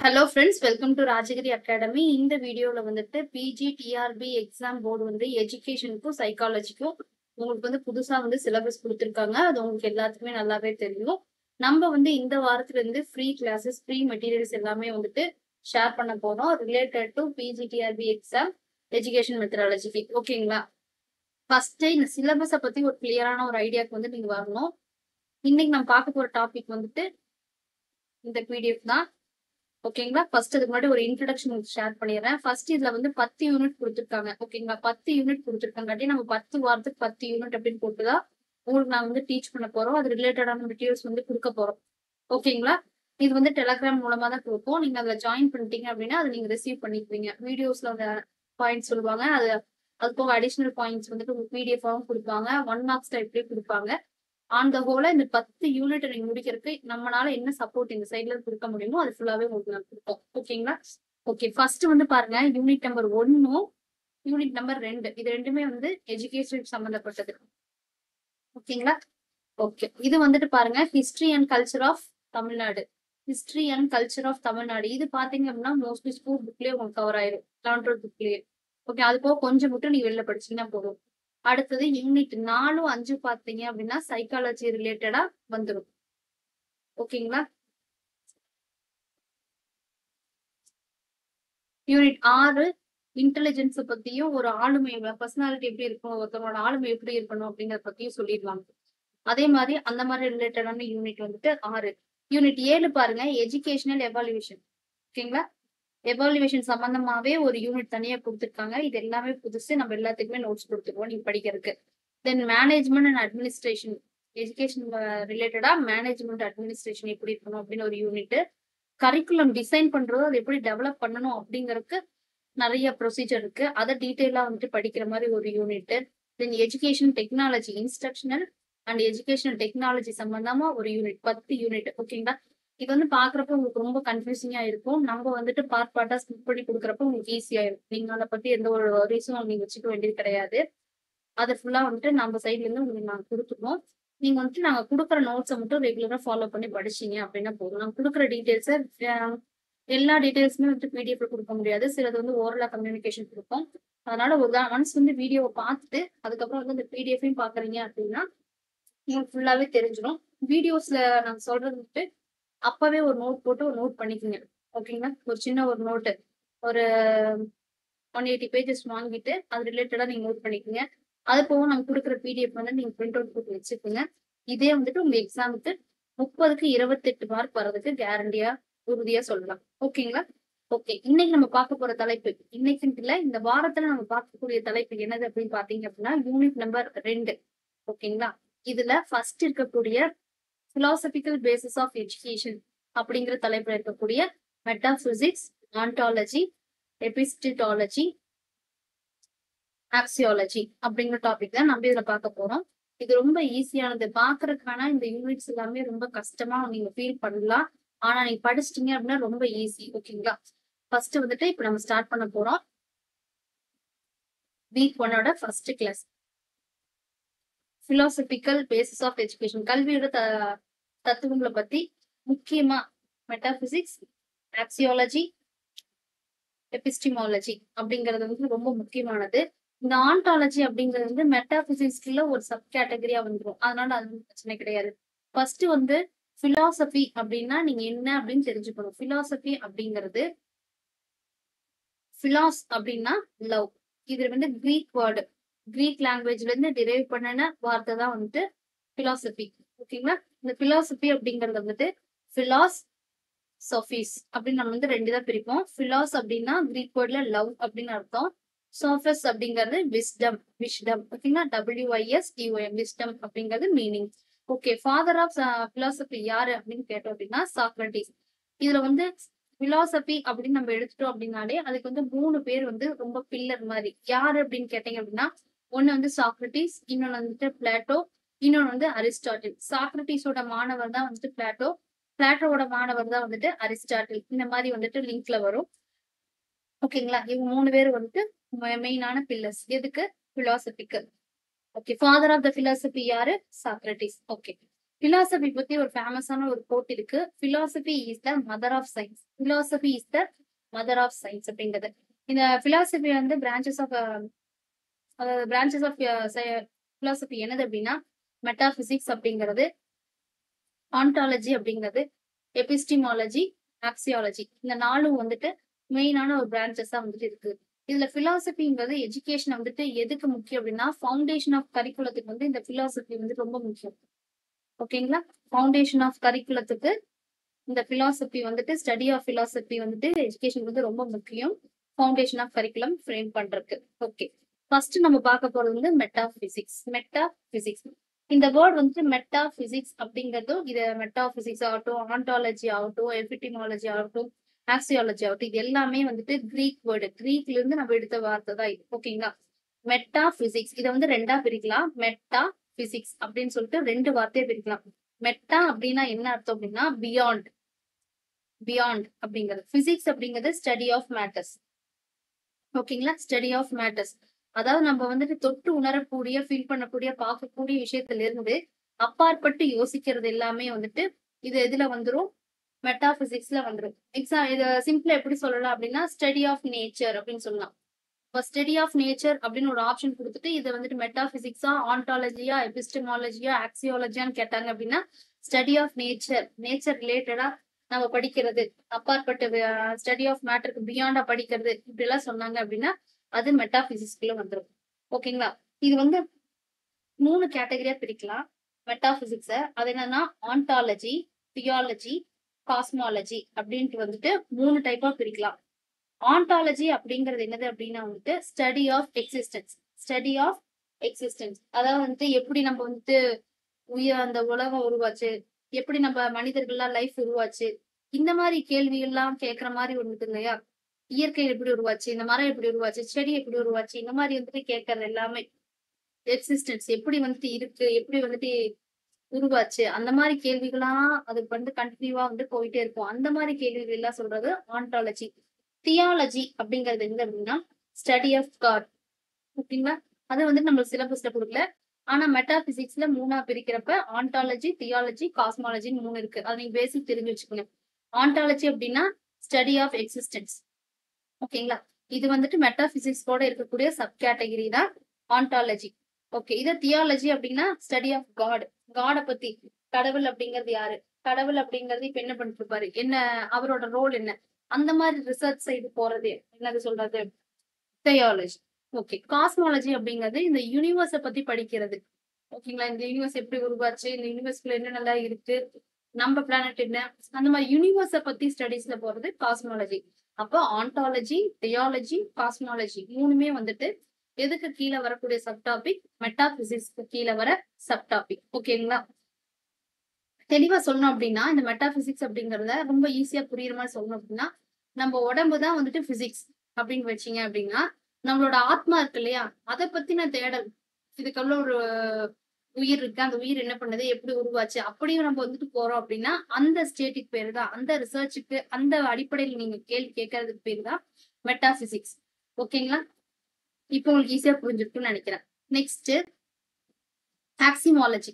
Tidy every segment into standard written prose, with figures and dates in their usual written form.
Hello friends, welcome to Rajagiri academy. இந்த வீடியோல வந்துட்டு பிஜி டிஆர்பி எக்ஸாம் போர்டு வந்து எஜுகேஷனுக்கும் சைக்காலஜிக்கும் உங்களுக்கு வந்து புதுசா வந்து சிலபஸ் கொடுத்துருக்காங்க. அது உங்களுக்கு எல்லாத்துக்குமே நல்லாவே தெரியும். நம்ம வந்து இந்த வாரத்துல இருந்து ஃப்ரீ கிளாஸஸ், ஃப்ரீ மெட்டீரியல்ஸ் எல்லாமே வந்துட்டு ஷேர் பண்ண போறோம் related to PG TRB exam education மெத்தடாலஜிக்கு. ஓகேங்களா? ஃபர்ஸ்ட் இந்த சிலபஸை பத்தி ஒரு கிளியரான ஒரு ஐடியாக்கு வந்து நீங்க வரணும். இன்னைக்கு நம்ம பார்க்க போற டாபிக் வந்துட்டு இந்த பிடிஎஃப் தான். ஓகேங்களா? ஃபர்ஸ்ட் அதுக்கு முன்னாடி ஒரு இன்ட்ரடக்ஷன் ஷேர் பண்ணிடுறேன். ஃபர்ஸ்ட் இதுல வந்து 10 யூனிட் கொடுத்துருக்காங்க. ஓகேங்களா? 10 யூனிட் கொடுத்துருக்காங்காட்டி நம்ம 10 வாரத்துக்கு 10 யூனிட் அப்படின்னு போட்டுதான் உங்களுக்கு நான் வந்து டீச் பண்ண போறோம். அது ரிலேட்டடான மெட்டீரியல்ஸ் வந்து கொடுக்க போறோம். ஓகேங்களா? இது வந்து டெலகிராம் மூலமா தான் கொடுப்போம். நீங்க அதுல ஜாயின் பண்ணிட்டீங்க அப்படின்னா அதை நீங்க ரிசீவ் பண்ணிக்குவீங்க. வீடியோஸ்ல அந்த பாயிண்ட்ஸ் சொல்லுவாங்க. அது போக அடிஷனல் பாயிண்ட்ஸ் வந்துட்டு உங்களுக்கு பிடிஎஃபாவும் கொடுப்பாங்க. 1 மார்க்ஸ் டைப்லயே கொடுப்பாங்க. ஆன் த ஹோலா இந்த 10 யூனிட் நீங்க முடிக்கிறதுக்கு நம்மளால என்ன சப்போர்ட் இந்த சைட்ல கொடுக்க முடியுமோ அது ஃபுல்லாவே உங்களுக்கு நான் கொடுப்போம். ஓகேங்களா? ஓகே, ஃபர்ஸ்ட் வந்து பாருங்க, யூனிட் நம்பர் 1ம் யூனிட் நம்பர் 2 இது ரெண்டுமே வந்து எஜுகேஷன் சம்பந்தப்பட்டது. ஓகேங்களா? ஓகே, இது வந்துட்டு பாருங்க, history and culture of Tamil Nadu. History and culture of Tamil Nadu இது பாத்தீங்க அப்படின்னா மோஸ்ட்லி ஸ்கூல் புக்லயே உங்களுக்கு கவர் ஆயிரும். 11th புக்லயே. ஓகே, அது போக கொஞ்சம் மட்டும் நீங்க வெளில படிச்சீங்கன்னா போதும். அடுத்தது யூனிட் 4, 5 பாத்தீங்க அப்படின்னா சைக்காலஜி ரிலேட்டடா வந்துடும். ஓகேங்களா? யூனிட் 6 இன்டெலிஜென்ஸ் பத்தியும் ஒரு ஆளுமை பர்சனாலிட்டி எப்படி இருக்கும், ஒருத்தவங்களோட ஆளுமை எப்படி இருக்கணும் அப்படிங்கறத பத்தியும் சொல்லிடுவாங்க. அதே மாதிரி அந்த மாதிரி ரிலேட்டடான யூனிட் வந்துட்டு 6. யூனிட் 7 பாருங்க, எஜுகேஷனல் எவாலுவேஷன். ஓகேங்களா? எவாலுவேஷன் சம்பந்தமாவே ஒரு யூனிட் தனியா கொடுத்துருக்காங்க. இது எல்லாமே புதுசு. நம்ம எல்லாத்துக்குமே நோட்ஸ் கொடுத்துருவோம் நீங்க படிக்கிறதுக்கு. தென் மேனேஜ்மெண்ட் அண்ட் அட்மினிஸ்ட்ரேஷன், எஜுகேஷன் ரிலேட்டடா மேனேஜ்மெண்ட் அட்மினிஸ்ட்ரேஷன் எப்படி இருக்கணும் அப்படின்னு ஒரு யூனிட். கரிக்குலம் டிசைன் பண்றது, அது எப்படி டெவலப் பண்ணணும் அப்படிங்கறதுக்கு நிறைய ப்ரொசீஜர் இருக்கு. அதை டீட்டெயிலா வந்துட்டு படிக்கிற மாதிரி ஒரு unit. Then education technology, instructional and educational technology சம்பந்தமா ஒரு யூனிட், 10 யூனிட். ஓகேங்களா? இது வந்து பாக்குறப்ப உங்களுக்கு ரொம்ப கன்ஃபியூசிங்கா இருக்கும். நம்ம வந்துட்டு பார்ட் பார்ட்டா ஸ்கிப் பண்ணி கொடுக்குறப்ப உங்களுக்கு ஈஸியா இருக்கும். நீங்க அதை பத்தி எந்த ஒரு ரீசனும் நீங்க வச்சுக்க வேண்டியது கிடையாது. அதை ஃபுல்லா வந்துட்டு நம்ம சைட்ல இருந்து உங்களுக்கு நாங்க கொடுத்துருவோம். நீங்க வந்துட்டு நாங்க கொடுக்குற நோட்ஸை மட்டும் ரெகுலரா ஃபாலோ பண்ணி படிச்சீங்க அப்படின்னா போதும். நாங்க கொடுக்குற டீடைல்ஸை எல்லா டீடைல்ஸுமே வந்துட்டு பிடிஎஃப்ல கொடுக்க முடியாது. சிலது வந்து ஓரலா கம்யூனிகேஷன் கொடுப்போம். அதனால ஒரு ஒன்ஸ் வந்து வீடியோவை பார்த்துட்டு அதுக்கப்புறம் வந்து இந்த பிடிஎஃபையும் பாக்குறீங்க அப்படின்னா உங்களுக்கு ஃபுல்லாவே தெரிஞ்சிடும். வீடியோஸ்ல நாங்க சொல்றது வந்துட்டு அப்பவே ஒரு நோட் போட்டு ஒரு நோட் பண்ணிக்கோங்க. ஓகேங்களா? ஒரு சின்ன ஒரு நோட்டு, ஒரு 180 பேஜஸ் வாங்கிட்டு அது ரிலேட்டடா நீங்க நோட் பண்ணிக்கோங்க. அது போக நம்ம கொடுக்குற பிடிஎஃப் வந்து நீங்க பிரிண்ட் அவுட் போட்டு வச்சுக்கோங்க. இதே வந்துட்டு உங்க எக்ஸாமுக்கு 30க்கு 28 மார்க் வர்றதுக்கு கேரண்டியா உறுதியா சொல்லலாம். ஓகேங்களா? ஓகே, இன்னைக்கு நம்ம பார்க்க போற தலைப்பு, இன்னைக்குன்னு இல்ல இந்த வாரத்துல நம்ம பார்க்கக்கூடிய தலைப்பு என்னது அப்படின்னு பாத்தீங்க அப்படின்னா யூனிட் நம்பர் 2. ஓகேங்களா? இதுல ஃபர்ஸ்ட் இருக்கக்கூடிய பிலாசபிக்கல் பேசிஸ் ஆஃப் எஜுகேஷன் அப்படிங்கிற தலைப்புல இருக்கக்கூடிய மெட்டாபிசிக்ஸ், ஆன்டாலஜி, எபிஸ்டிடாலஜி, ஆக்சியாலஜி அப்படிங்கிற டாபிக் தான் நம்ம இதுல பார்க்க போறோம். இது ரொம்ப ஈஸியானது. பாக்குறதுக்கான இந்த யூனிட்ஸ் எல்லாமே ரொம்ப கஷ்டமா நீங்க ஃபீல் பண்ணலாம். ஆனா நீங்க படிச்சிட்டீங்க அப்படின்னா ரொம்ப ஈஸி. ஓகேங்களா? ஃபர்ஸ்ட் வந்துட்டு இப்ப நம்ம ஸ்டார்ட் பண்ண போறோம் வீக் 1ஓட first class. Philosophical basis of education, கல்வியோட தத்துவங்களை பத்தி முக்கியமா மெட்டாபிசிக்ஸ், ஆக்சியாலஜி, எபிஸ்டிமாலஜி அப்படிங்கிறது வந்து ரொம்ப முக்கியமானது. இந்த ஆன்டாலஜி அப்படிங்கிறது வந்து மெட்டாபிசிக்ஸ்ல ஒரு சப் கேட்டகரியா வந்துடும். அதனால அது பிரச்சனை கிடையாது. ஃபர்ஸ்ட் வந்து பிலாசபி அப்படின்னா நீங்க என்ன அப்படின்னு தெரிஞ்சுக்கணும். பிலாசபி அப்படிங்கிறது பிலாஸ் அப்படின்னா லவ். இது வந்து கிரீக் வேர்டு, கிரீக் லாங்குவேஜ்ல இருந்து டிரைவ் பண்ணன வார்த்தை தான் வந்துட்டு பிலாசபி. ஓகேங்களா? இந்த பிலாசபி அப்படிங்கறது வந்துட்டு பிலாஸ் சோஃபிஸ் அப்படின்னு நம்ம வந்து 2 தான் பிரிப்போம். பிலாஸ் அப்படின்னா கிரீக் வேர்ட்ல லவ் அப்படின்னு அர்த்தம். சோஃபஸ் அப்படிங்கிறது விஸ்டம், விஷடம். ஓகேங்களா? WISDOM, விஸ்டம் அப்படிங்கிறது meaning. Okay, father of philosophy யாரு அப்படின்னு கேட்டோம் அப்படின்னா சாக்ரட்டிஸ். இதுல வந்து பிலாசபி அப்படின்னு நம்ம எடுத்துட்டோம் அப்படின்னாலே அதுக்கு வந்து 3 பேர் வந்து ரொம்ப பில்லர் மாதிரி. யாரு அப்படின்னு கேட்டீங்க அப்படின்னா ஒண்ணு வந்து சாக்ரட்டிஸ், இன்னொன்னு வந்துட்டு பிளாட்டோ, இன்னொன்னு வந்து அரிஸ்டாட்டில். சாக்ரட்டிஸோட மாணவர் தான் வந்துட்டு பிளாட்டோ, பிளாட்டோட மாணவர் தான் வந்துட்டு அரிஸ்டாட்டில். இந்த மாதிரி வந்துட்டு லிங்க்ல வரும். ஓகேங்களா? இவங்க 3 பேர் வந்துட்டு மெயினான பில்லர்ஸ் எதுக்கு? பிலாசபிக்கு. Okay, father of the philosophy யாரு? சாக்ரட்டிஸ். ஓகே, பிலாசபி பத்தி ஒரு ஃபேமஸான ஒரு கோட் இருக்கு. Philosophy is the mother of science. Philosophy is the mother of science அப்படிங்கிறது. இந்த பிலாசபி வந்து பிரான்ச்சஸ் ஆஃப் பிலாசபி என்னது அப்படின்னா மெட்டாபிசிக்ஸ் அப்படிங்கிறது, ஆண்டாலஜி அப்படிங்கிறது, எபிஸ்டிமாலஜி, ஆக்சியாலஜி. இந்த 4ம் வந்துட்டு மெயினான ஒரு பிரான்ச்சஸா வந்துட்டு இருக்கு. இதுல பிலாசபிங்கிறது எஜுகேஷன் வந்துட்டு எதுக்கு முக்கியம் அப்படின்னா ஃபவுண்டேஷன் ஆஃப் கரிக்குலத்துக்கு வந்து இந்த பிலாசபி வந்து ரொம்ப முக்கியம். ஓகேங்களா? ஃபவுண்டேஷன் ஆஃப் கரிக்குலத்துக்கு இந்த பிலாசபி வந்துட்டு ஸ்டடி ஆஃப் பிலாசபி வந்துட்டு எஜுகேஷன் வந்து ரொம்ப முக்கியம். ஃபவுண்டேஷன் ஆஃப் கரிக்குலம் ஃப்ரேம் பண்றதுக்கு. ஓகே, ஃபர்ஸ்ட் நம்ம பார்க்க போறது வந்து மெட்டாபிசிக்ஸ். மெட்டாபிசிக்ஸ் இந்த வேர்ட் வந்துட்டு மெட்டாபிசிக்ஸ் அப்படிங்கிறதும், இது மெட்டாபிசிக்ஸ் ஆகட்டும், ஆண்டாலஜி ஆகட்டும், எபிடிமாலஜி ஆகட்டும், ஆக்சியாலஜி ஆகட்டும், இது எல்லாமே வந்துட்டு கிரீக் வேர்டு. கிரீக்ல இருந்து நம்ம எடுத்த வார்த்தை தான் இது. ஓகேங்களா? மெட்டாபிசிக்ஸ் இதை வந்து ரெண்டா பிரிக்கலாம். மெட்டா பிசிக்ஸ் அப்படின்னு சொல்லிட்டு 2 வார்த்தையை பிரிக்கலாம். மெட்டா அப்படின்னா என்ன அர்த்தம் அப்படின்னா பியாண்ட். பியாண்ட் அப்படிங்கிறது. பிசிக்ஸ் அப்படிங்கிறது ஸ்டடி ஆஃப் மேட்டர்ஸ். ஓகேங்களா? Study of matters. அதாவது நம்ம வந்துட்டு தொட்டு உணரக்கூடிய, ஃபீல் பண்ணக்கூடிய, பார்க்கக்கூடிய விஷயத்துல இருந்து அப்பாற்பட்டு யோசிக்கிறது எல்லாமே வந்துட்டு இது எதுல வந்துரும்? மெட்டாபிசிக்ஸ்ல வந்துரும். இத சிம்பிளா எப்படி சொல்லலாம் அப்படின்னா ஸ்டடி ஆஃப் நேச்சர் அப்படின்னு சொல்லலாம். இப்போ ஸ்டடி ஆஃப் நேச்சர் அப்படின்னு ஒரு ஆப்ஷன் கொடுத்துட்டு இதை வந்துட்டு மெட்டாபிசிக்ஸா, ஆண்டாலஜியா, எபிஸ்டமாலஜியா, ஆக்சியாலஜியான்னு கேட்டாங்க அப்படின்னா ஸ்டடி ஆஃப் நேச்சர், நேச்சர் ரிலேட்டடா நம்ம படிக்கிறது, அப்பாற்பட்ட ஸ்டடி ஆஃப் மேட்டருக்கு பியாண்டா படிக்கிறது, இப்படி எல்லாம் சொன்னாங்க அப்படின்னா அது மெட்டாபிசிக்ஸ்குள்ள வந்துடும். ஓகேங்களா? இது வந்து 3 கேட்டகரியா பிரிக்கலாம் மெட்டாபிசிக்ஸ. அது என்னன்னா ஆண்டாலஜி, தியாலஜி, காஸ்மாலஜி அப்படின்ட்டு வந்துட்டு 3 டைப்பா பிரிக்கலாம். ஆண்டாலஜி அப்படிங்கிறது என்னது அப்படின்னா வந்துட்டு study of existence. Study of existence அதாவது வந்துட்டு எப்படி நம்ம வந்துட்டு அந்த உலகம் உருவாச்சு, எப்படி நம்ம மனிதர்கள்லாம் லைஃப் உருவாச்சு, இந்த மாதிரி கேள்விகள்லாம் கேட்கற மாதிரி ஒண்ணு இல்லையா? இயற்கை எப்படி உருவாச்சு, இந்த மரம் எப்படி உருவாச்சு, செடி எப்படி உருவாச்சு, இந்த மாதிரி வந்துட்டு கேட்கறது எல்லாமே எக்ஸிஸ்டன்ஸ் எப்படி வந்துட்டு இருக்கு, எப்படி வந்துட்டு உருவாச்சு, அந்த மாதிரி கேள்விகளா அது வந்து கண்டினியூவா வந்து போயிட்டே இருக்கும். அந்த மாதிரி கேள்விகள் எல்லாம் சொல்றது ஆண்டாலஜி. தியாலஜி அப்படிங்கிறது என்ன அப்படின்னா ஸ்டடி ஆஃப் காட். ஓகேங்களா? அது வந்து நம்ம சிலபஸ்ல கொடுக்கல. ஆனா மெட்டாபிசிக்ஸ்ல 3ஆ பிரிக்கிறப்ப ஆண்டாலஜி, தியாலஜி, காஸ்மாலஜின்னு 3 இருக்கு. அது நீங்க பேசிக் தெரிஞ்சு வச்சுக்கணும். ஆண்டாலஜி அப்படின்னா ஸ்டடி ஆஃப் எக்ஸிஸ்டன்ஸ். ஓகேங்களா? இது வந்துட்டு மெட்டாபிசிக்ஸ் கூட இருக்கக்கூடிய சப் கேட்டகரி தான் ஆண்டாலஜி. ஓகே, இது தியாலஜி அப்படின்னா ஸ்டடி ஆஃப் காட். காட பத்தி, கடவுள் அப்படிங்கிறது யாரு, கடவுள் அப்படிங்கிறது இப்ப என்ன பண்ணிட்டு இருப்பாரு, என்ன அவரோட ரோல் என்ன, அந்த மாதிரி ரிசர்ச் சைடு போறது என்னது சொல்றது தியாலஜி. ஓகே, காஸ்மாலஜி அப்படிங்கிறது இந்த யூனிவர்ஸ பத்தி படிக்கிறது. ஓகேங்களா? இந்த யூனிவர்ஸ் எப்படி உருவாச்சு, இந்த யூனிவர்ஸ்குள்ள என்னென்னலாம் இருக்கு, நம்ம பிளானட் என்ன, அந்த மாதிரி யூனிவர்ஸ பத்தி ஸ்டடிஸ்ல போறது காஸ்மாலஜி. அப்போ ஆண்டாலஜி, தியாலஜி, காஸ்மாலஜி 3மே வந்துட்டு எதுக்கு கீழே வரக்கூடிய சப் டாபிக்? மெட்டாபிசிக்ஸ்க்கு கீழே வர சப் டாபிக். ஓகேங்களா? தெளிவா சொல்லணும் அப்படின்னா இந்த மெட்டாபிசிக்ஸ் அப்படிங்கறத ரொம்ப ஈஸியா புரியுற மாதிரி சொல்லணும் அப்படின்னா நம்ம உடம்புதான் வந்துட்டு பிசிக்ஸ் அப்படின்னு வச்சீங்க அப்படின்னா நம்மளோட ஆத்மா இருக்கு இல்லையா, அதை பத்தின தேடல். இதுக்குள்ள ஒரு உயிர் இருக்கு, அந்த உயிர் என்ன பண்ணுது, எப்படி உருவாச்சு, அப்படியும் நம்ம வந்துட்டு போறோம் அப்படின்னா அந்த ஸ்டேட்டுக்கு பேரு தான், அந்த ரிசர்ச்சுக்கு, அந்த அடிப்படையில் நீங்க கேள்வி கேட்கறதுக்கு பேரு தான் மெட்டாபிசிக்ஸ். ஓகேங்களா? இப்போ உங்களுக்கு ஈஸியா புரிஞ்சிருக்குன்னு நினைக்கிறேன். நெக்ஸ்ட் ஆக்சிமாலஜி.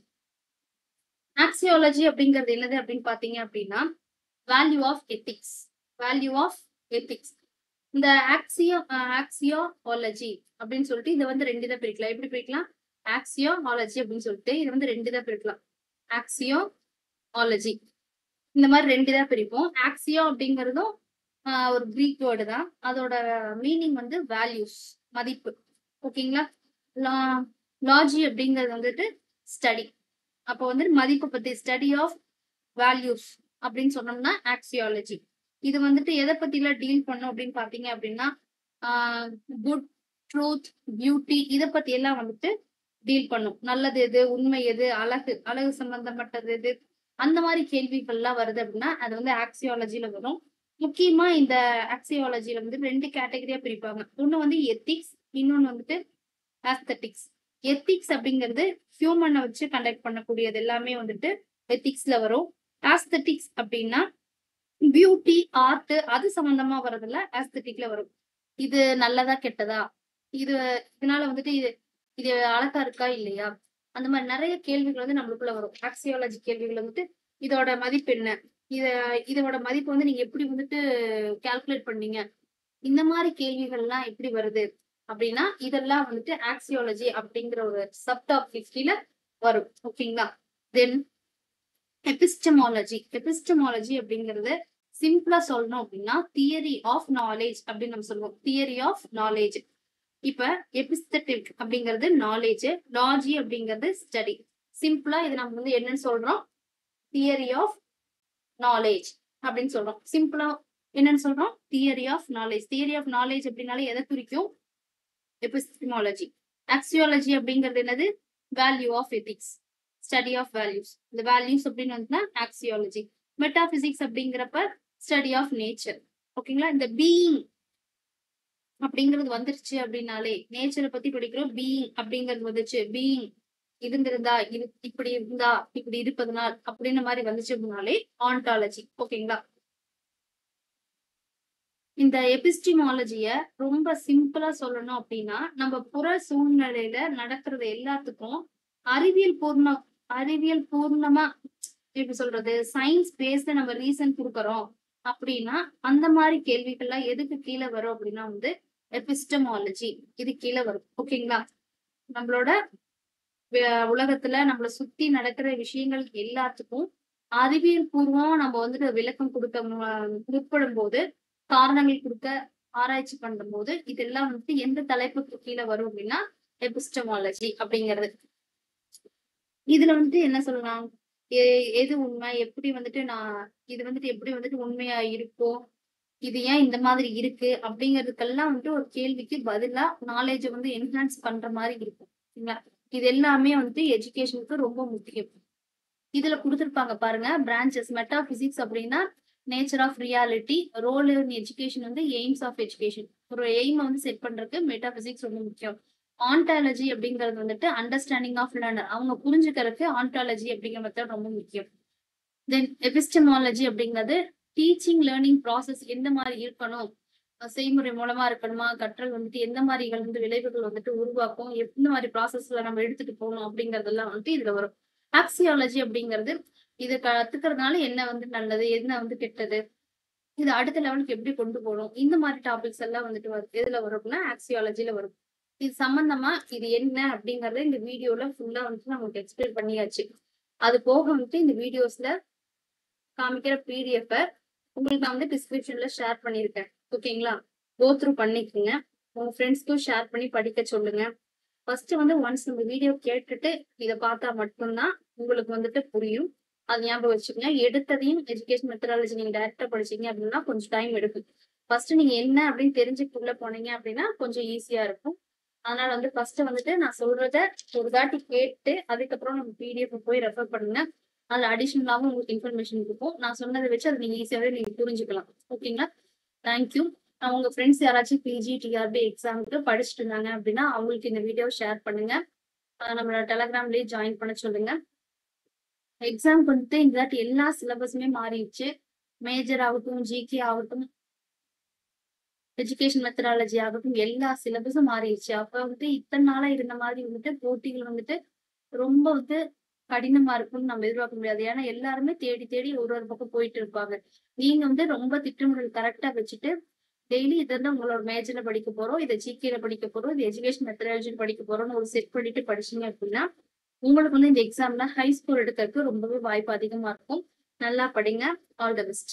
ஆக்சியாலஜி அப்படிங்கிறது என்னது அப்படின்னு பாத்தீங்க அப்படின்னா value of ethics. Value of ethics. இந்த ஆக்சியாலஜி அப்படின்னு சொல்லிட்டு இதை வந்து 2 இதை பிரிக்கலாம். எப்படி பிரிக்கலாம்? ஆக்சியாலஜி அப்படின்னு சொல்லிட்டு இது வந்து 2 இதை பிரிக்கலாம். ஆக்சியாலஜி இந்த மாதிரி 2 இதை பிரிப்போம். ஆக்சியோ அப்படிங்கிறதும் ஒரு கிரீக் வேர்டு தான். அதோட மீனிங் வந்து வேல்யூஸ், மதிப்பு. ஓகேங்களா? லாஜி அப்படிங்கிறது வந்துட்டு ஸ்டடி. அப்போ வந்து மதிப்பு பத்தி ஸ்டடி ஆஃப் வேல்யூஸ் அப்படின்னு சொன்னோம்னா ஆக்சியாலஜி. இது வந்துட்டு எதை பத்தில டீல் பண்ணும் அப்படின்னு பாத்தீங்க அப்படின்னா குட், ட்ரூத், பியூட்டி இதை பத்தி எல்லாம் வந்துட்டு டீல் பண்ணும். நல்லது எது, உண்மை எது, அழகு, அழகு சம்பந்தப்பட்டது எது, அந்த மாதிரி கேள்விகள்லாம் வருது அப்படின்னா அது வந்து ஆக்சியாலஜில வரும். முக்கியமா இந்த ஆக்சியாலஜில வந்து 2 கேட்டகரியா பிரிப்பாங்க. ஒண்ணு வந்து எத்திக்ஸ், இன்னொன்னு வந்துட்டு ஆஸ்தட்டிக்ஸ். எத்திக்ஸ் அப்படிங்கிறது ஹியூமனை வச்சு கண்டக்ட் பண்ணக்கூடியது எல்லாமே வந்துட்டு எத்திக்ஸ்ல வரும். ஆஸ்தட்டிக்ஸ் அப்படின்னா பியூட்டி, ஆர்ட் அது சம்பந்தமா வர்றதுல ஆஸ்தட்டிக்ல வரும். இது நல்லதா கெட்டதா, இது இதனால வந்துட்டு இது இது அழகா இருக்கா இல்லையா, அந்த மாதிரி நிறைய கேள்விகள் வந்து நம்மளுக்குள்ள வரும். ஆக்சியாலஜி கேள்விகள் வந்துட்டு இதோட மதிப்பு என்ன, இத இதோட மதிப்பு வந்து நீங்க எப்படி வந்துட்டு கால்குலேட் பண்ணீங்க, இந்த மாதிரி கேள்விகள்லாம் எப்படி வருது அப்படின்னா இதெல்லாம் வந்துட்டு ஆக்சியாலஜி அப்படிங்கிற ஒரு சப் டாபிக் கீழே வரும். ஓகேங்களா. தென் எபிஸ்டமாலஜி அப்படிங்கிறது சிம்பிளா சொல்லணும் அப்படின்னா தியரி ஆஃப் நாலேஜ் அப்படின்னு நம்ம சொல்லுவோம். Theory of knowledge. இப்ப எபிஸ்தட்டிக் அப்படிங்கிறது நாலேஜ், லாஜி அப்படிங்கிறது ஸ்டடி. சிம்பிளா இது நம்ம வந்து என்னன்னு சொல்றோம், தியரி ஆஃப் நாலேஜ் அப்படின்னு சொல்றோம். சிம்பிளா என்னன்னு சொல்றோம், theory of knowledge. Theory of knowledge அப்படின்னாலே எதை குறிக்கும், எபிஸ்டமாலஜி. ஆக்சியாலஜி அப்படிங்கிறது என்னது, value of ethics, study of values. இந்த வேல்யூஸ் அப்படின்னு வந்து ஆக்சியாலஜி. மெட்டாபிசிக்ஸ் அப்படிங்கிறப்ப ஸ்டடி ஆஃப் நேச்சர். ஓகேங்களா. இந்த பீயிங் அப்படிங்கிறது வந்துருச்சு அப்படின்னாலே, நேச்சரை பத்தி படிக்கிறோம், பீயிங் அப்படிங்கிறது வந்துச்சு, பீயிங் இருந்திருந்தா இது இப்படி இருந்தா இப்படி இருப்பதனால் அப்படின்னு மாதிரி வந்துச்சு அப்படின்னாலே ஆண்டாலஜி. ஓகேங்களா. இந்த எபிஸ்டிமாலஜிய ரொம்ப சிம்பிளா சொல்லணும் அப்படின்னா நம்ம புற சூழ்நிலையில நடக்கிறது எல்லாத்துக்கும் அறிவியல் பூர்ணமா எப்படி சொல்றது, சயின்ஸ் பேஸ்ல நம்ம ரீசன் கொடுக்கறோம் அப்படின்னா அந்த மாதிரி கேள்விகள்லாம் எதுக்கு கீழே வரும் அப்படின்னா வந்து எபிஸ்டமாலஜி இது கீழே வரும். ஓகேங்களா. நம்மளோட உலகத்துல நம்மளை சுத்தி நடக்கிற விஷயங்கள் எல்லாத்துக்கும் அறிவியல் பூர்வமா நம்ம வந்துட்டு விளக்கம் கொடுக்க முற்படும் போது, காரணங்கள் கொடுக்க ஆராய்ச்சி பண்ணும் போது இதெல்லாம் வந்து எந்த தலைப்புக்கு கீழே வரும் அப்படின்னா எபிஸ்டமாலஜி அப்படிங்கிறது. இதுல வந்துட்டு என்ன சொல்லலாம், எது உண்மை, எப்படி வந்துட்டு இது வந்துட்டு எப்படி வந்துட்டு உண்மையா இருக்கும், இது ஏன் இந்த மாதிரி இருக்கு அப்படிங்கிறதுக்கெல்லாம் வந்துட்டு ஒரு கேள்விக்கு பதிலா நாலேஜ வந்து என்ஹான்ஸ் பண்ற மாதிரி இருக்கும். இது எல்லாமே வந்துட்டு எஜுகேஷனுக்கு ரொம்ப முக்கியம். இதுல கொடுத்திருப்பாங்க பாருங்க பிரான்ச்சஸ். மெட்டாபிசிக்ஸ் அப்படின்னா nature of reality, role in education வந்து எய்ம்ஸ் ஆஃப் எஜுகேஷன். ஒரு எய்ம் வந்து செட் பண்றதுக்கு மெட்டாபிசிக்ஸ் ரொம்ப முக்கியம். ஆண்டாலஜி அப்படிங்கிறது வந்துட்டு அண்டர்ஸ்டாண்டிங் ஆஃப் லேர்னர், அவங்க புரிஞ்சுக்கிறதுக்கு ஆண்டாலஜி அப்படிங்கிற மெத்தட் ரொம்ப முக்கியம். தென் எபிஸ்டமாலஜி அப்படிங்கிறது டீச்சிங் லேர்னிங் ப்ராசஸ் எந்த மாதிரி இருக்கணும், செய்முறை மூலமா இருக்கணுமா, கற்றல் வந்துட்டு எந்த மாதிரி வந்து விளைவுகள் வந்துட்டு உருவாக்கும், எந்த மாதிரி ப்ராசஸ்ல நம்ம எடுத்துட்டு போகணும் அப்படிங்கறதெல்லாம் வந்துட்டு இதுல வரும். ஆக்சியாலஜி அப்படிங்கிறது இதை கத்துக்கிறதுனால என்ன வந்து நல்லது, என்ன வந்து கெட்டது, இது அடுத்த லெவலுக்கு எப்படி கொண்டு போகணும், இந்த மாதிரி டாபிக்ஸ் எல்லாம் வந்துட்டு எதுல வரும்னா ஆக்சியாலஜில வரும். இது சம்பந்தமா இது என்ன அப்படிங்கறத இந்த வீடியோல ஃபுல்லா வந்துட்டு நமக்கு எக்ஸ்பிளைன் பண்ணியாச்சு. அது போக வந்துட்டு இந்த வீடியோஸ்ல காமிக்கிற பிடிஎஃப் உங்களுக்கு நான் வந்து டிஸ்கிரிப்ஷன்ல ஷேர் பண்ணிருக்கேன். ஓகேங்களா. கோ த்ரூ பண்ணிக்கோங்க, உங்க ஃப்ரெண்ட்ஸ்க்கும் ஷேர் பண்ணி படிக்க சொல்லுங்க. ஃபர்ஸ்ட் வந்து ஒன்ஸ் நம்ம வீடியோ கேட்டுட்டு இதை பார்த்தா மட்டும்தான் உங்களுக்கு வந்துட்டு புரியும். அது ஞாபகம் வச்சுக்கோங்க. எடுத்ததையும் எஜுகேஷன் மெத்தடாலஜி நீங்க டைரக்டா படிச்சீங்க அப்படின்னா கொஞ்சம் டைம் எடுக்கும். ஃபர்ஸ்ட் நீங்க என்ன அப்படின்னு தெரிஞ்சுக்குள்ள போனீங்க அப்படின்னா கொஞ்சம் ஈஸியா இருக்கும். அதனால வந்து ஃபர்ஸ்ட் வந்துட்டு நான் சொல்றத ஒரு தாட்டி கேட்டு அதுக்கப்புறம் நம்ம பிடிஎஃப் போய் ரெஃபர் பண்ணுங்க. அதுல அடிஷனலாவும் உங்களுக்கு இன்ஃபர்மேஷன் இருக்கும். நான் சொன்னதை வச்சு அதை நீங்க ஈஸியாவே நீங்க புரிஞ்சுக்கலாம். ஓகேங்களா. தேங்க்யூ. உங்க ஃப்ரெண்ட்ஸ் யாராச்சும் பிஜி டிஆர்பி எக்ஸாமுக்கு படிச்சுட்டு இருந்தாங்க அப்படின்னா அவங்களுக்கு இந்த வீடியோ ஷேர் பண்ணுங்க. நம்மளோட டெலகிராம்லயே ஜாயின் பண்ண சொல்லுங்க. எக்ஸாம் வந்துட்டு இந்த எல்லா சிலபஸுமே மாறிடுச்சு. மேஜர் ஆகட்டும், ஜிகே ஆகட்டும், எஜுகேஷன் மெத்தடாலஜி ஆகட்டும், எல்லா சிலபஸும் மாறிடுச்சு. அப்ப வந்துட்டு இத்தனை நாளா இருந்த மாதிரி வந்துட்டு போட்டிகள் வந்துட்டு ரொம்ப வந்து கடினமா இருக்கும்னு நம்ம எதிர்பார்க்க முடியாது. ஏன்னா எல்லாருமே தேடி தேடி ஒரு பக்கம் போயிட்டு இருப்பாங்க. நீங்க வந்து ரொம்ப திட்டமிடல் கரெக்டா வச்சுட்டு டெய்லி இது வந்து உங்களோட மேஜர்ல படிக்க போறோம், இதை ஜிகேல படிக்க போறோம், இது எஜுகேஷன் மெத்தடாலஜி படிக்க போறோம்னு ஒரு செட் பண்ணிட்டு படிச்சீங்க அப்படின்னா உங்களுக்கு வந்து இந்த எக்ஸாம்ல ஹை ஸ்கோர் எடுக்கிறதுக்கு ரொம்பவே வாய்ப்பு அதிகமா இருக்கும். நல்லா படிங்க. All the best.